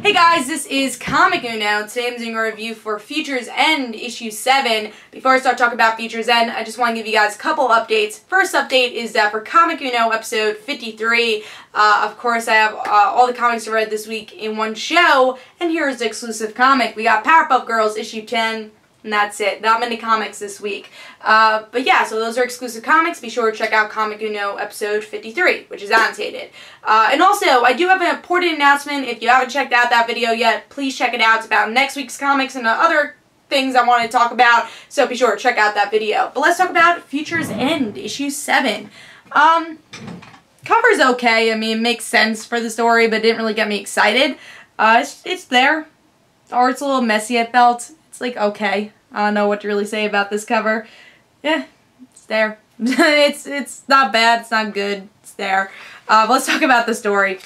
Hey guys, this is Comic Uno. Today I'm doing a review for Future's End, issue 7. Before I start talking about Future's End, I just want to give you guys a couple updates. First update is that for Comic Uno episode 53, of course I have all the comics I read this week in one show, and here's the exclusive comic. We got Powerpuff Girls issue 10. And that's it. Not many comics this week. But yeah, so those are exclusive comics. Be sure to check out Comic Uno episode 53, which is annotated. And also, I do have an important announcement. If you haven't checked out that video yet, please check it out. It's about next week's comics and other things I want to talk about. So be sure to check out that video. But let's talk about Future's End, issue 7. Cover's okay. I mean, it makes sense for the story, but it didn't really get me excited. It's there. Art's a little messy, I felt. It's like, okay, I don't know what to really say about this cover. Yeah, it's there. it's not bad, it's not good, it's there. But let's talk about the story.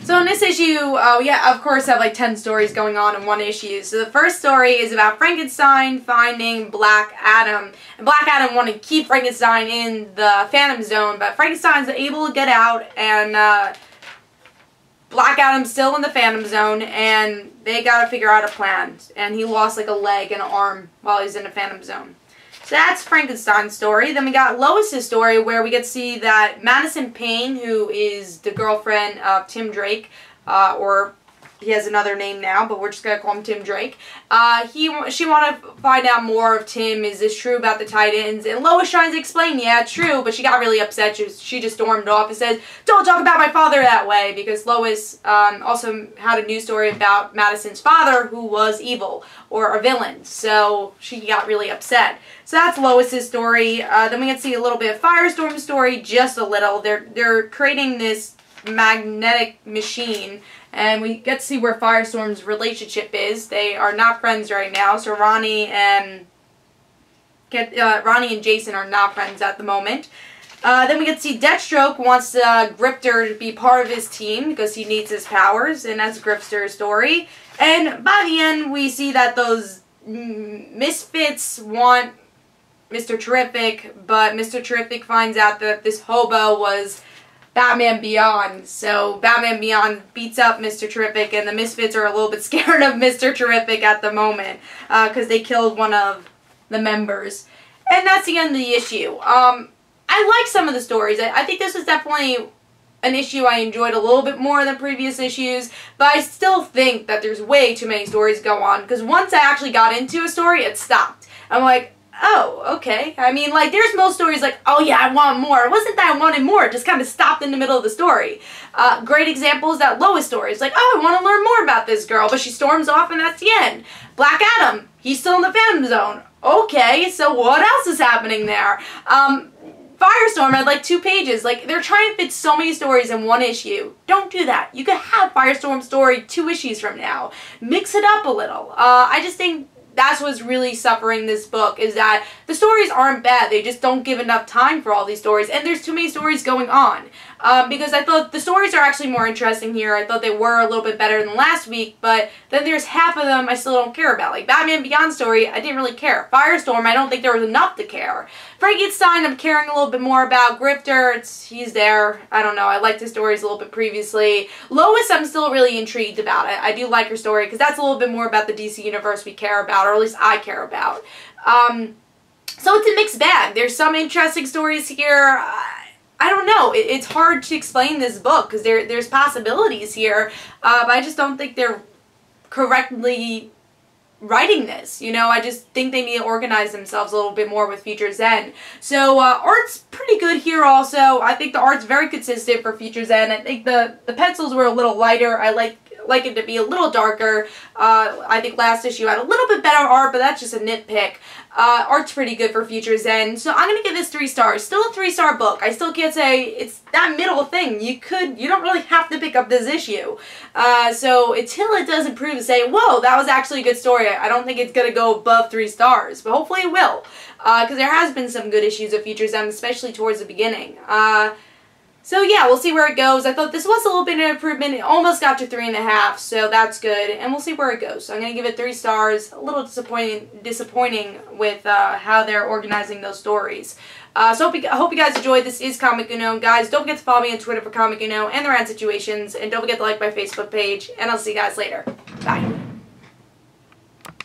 So in this issue, yeah, of course, I have like 10 stories going on in one issue. So the first story is about Frankenstein finding Black Adam. And Black Adam wanted to keep Frankenstein in the Phantom Zone, but Frankenstein's able to get out, and Black Adam's still in the Phantom Zone, and they gotta figure out a plan. And he lost like a leg and an arm while he's in the Phantom Zone. So that's Frankenstein's story. Then we got Lois's story, where we get to see that Madison Payne, who is the girlfriend of Tim Drake, or he has another name now, but we're just gonna call him Tim Drake. She wanted to find out more of Tim. Is this true about the Titans? And Lois tries to explain, yeah, it's true, but she got really upset. She just stormed off and says, "Don't talk about my father that way," because Lois also had a news story about Madison's father, who was evil or a villain. So she got really upset. So that's Lois's story. Then we get to see a little bit of Firestorm's story, just a little. They're creating this magnetic machine, and we get to see where Firestorm's relationship is. They are not friends right now, so Ronnie and Jason are not friends at the moment. Then we get to see Deathstroke wants Grifter to be part of his team because he needs his powers, and that's Grifter's story. And by the end, we see that those misfits want Mr. Terrific, but Mr. Terrific finds out that this hobo was Batman Beyond. So Batman Beyond beats up Mr. Terrific, and the Misfits are a little bit scared of Mr. Terrific at the moment because they killed one of the members. And that's the end of the issue. I like some of the stories. I think this was definitely an issue I enjoyed a little bit more than previous issues, but I still think that there's way too many stories to go on, because once I actually got into a story, it stopped. I'm like, oh, okay. I mean, like, there's most stories like, oh yeah, I want more. It wasn't that I wanted more, it just kind of stopped in the middle of the story. Great example is that Lois story. It's like, oh, I want to learn more about this girl, but she storms off and that's the end. Black Adam, he's still in the Phantom Zone. Okay, so what else is happening there? Firestorm had like 2 pages. Like, they're trying to fit so many stories in one issue. Don't do that. You could have Firestorm's story 2 issues from now. Mix it up a little. I just think that's what's really suffering this book, is that the stories aren't bad. They just don't give enough time for all these stories, and there's too many stories going on. Because I thought the stories are actually more interesting here. I thought they were a little bit better than last week, but then there's half of them I still don't care about. Like Batman Beyond story, I didn't really care. Firestorm, I don't think there was enough to care. Frankenstein, I'm caring a little bit more about. Grifter, he's there. I don't know. I liked his stories a little bit previously. Lois, I'm still really intrigued about it. I do like her story because that's a little bit more about the DC Universe we care about, or at least I care about. So it's a mixed bag. There's some interesting stories here. I don't know. It's hard to explain this book because there's possibilities here, but I just don't think they're correctly writing this. You know, I just think they need to organize themselves a little bit more with Future's End. So art's pretty good here also. I think the art's very consistent for Future's End. I think the pencils were a little lighter. I like it to be a little darker. I think last issue had a little bit better art, but that's just a nitpick. Art's pretty good for Future's End, so I'm gonna give this 3 stars. Still a 3-star book. I still can't say it's that middle thing. You don't really have to pick up this issue. So until it does improve and say, whoa, that was actually a good story, I don't think it's gonna go above 3 stars, but hopefully it will. Because there has been some good issues of Future's End, especially towards the beginning. So yeah, we'll see where it goes. I thought this was a little bit of an improvement. It almost got to 3.5, so that's good. And we'll see where it goes. So I'm going to give it 3 stars. A little disappointing with how they're organizing those stories. So I hope you guys enjoyed. This is Comic Uno. Guys, don't forget to follow me on Twitter for Comic Uno and the Rand Situations. And don't forget to like my Facebook page. And I'll see you guys later. Bye.